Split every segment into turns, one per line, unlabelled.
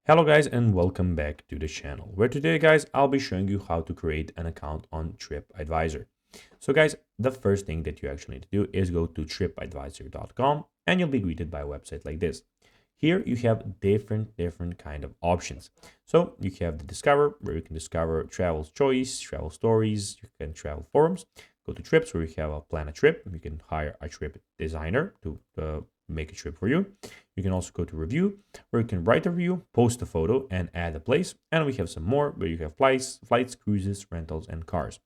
Hello guys and welcome back to the channel, where today guys I'll be showing you how to create an account on TripAdvisor. So guys, the first thing that you actually need to do is go to tripadvisor.com and you'll be greeted by a website like this. Here you have different kind of options. So you have the discover, where you can discover travel choice, travel stories, you can travel forums. Go to trips, where you have a plan a trip. You can hire a trip designer to make a trip for you. You can also go to review, where you can write a review, post a photo, and add a place. And we have some more, where you have flights, cruises, rentals, and cars.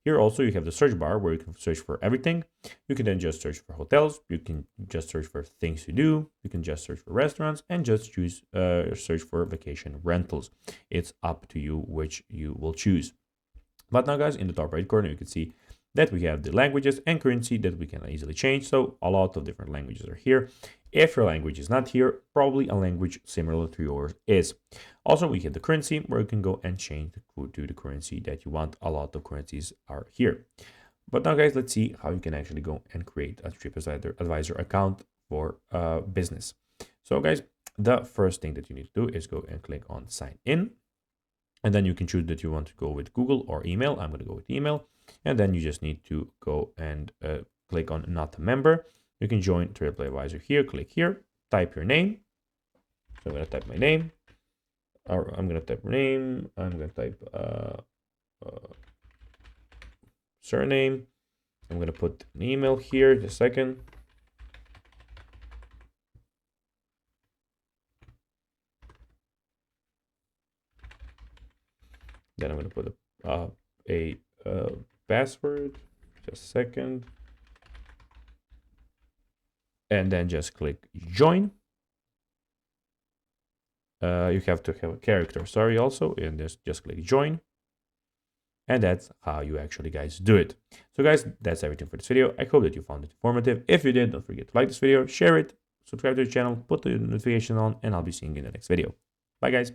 Here also you have the search bar, where you can search for everything. You can then just search for hotels. You can just search for things to do. You can just search for restaurants and just choose search for vacation rentals. It's up to you which you will choose. But now guys, in the top right corner, you can see that we have the languages and currency that we can easily change. So a lot of different languages are here. If your language is not here, probably a language similar to yours is. Also, we have the currency, where you can go and change to the currency that you want. A lot of currencies are here. But now guys, let's see how you can actually go and create a TripAdvisor account for business. So guys, the first thing that you need to do is go and click on sign in. And then you can choose that you want to go with Google or email. I'm going to go with email. And then you just need to go and click on not a member. You can join TripAdvisor here. Click here, type your name. So I'm going to type my name, or I'm going to type name. I'm going to type surname. I'm going to put an email here. Just a second. Then I'm going to put a password. Just a second. And then just click join. You have to have a character, sorry, also, and just click join. And that's how you actually guys do it. So guys, that's everything for this video. I hope that you found it informative. If you did, don't forget to like this video, share it, subscribe to the channel, put the notification on, and I'll be seeing you in the next video. Bye guys.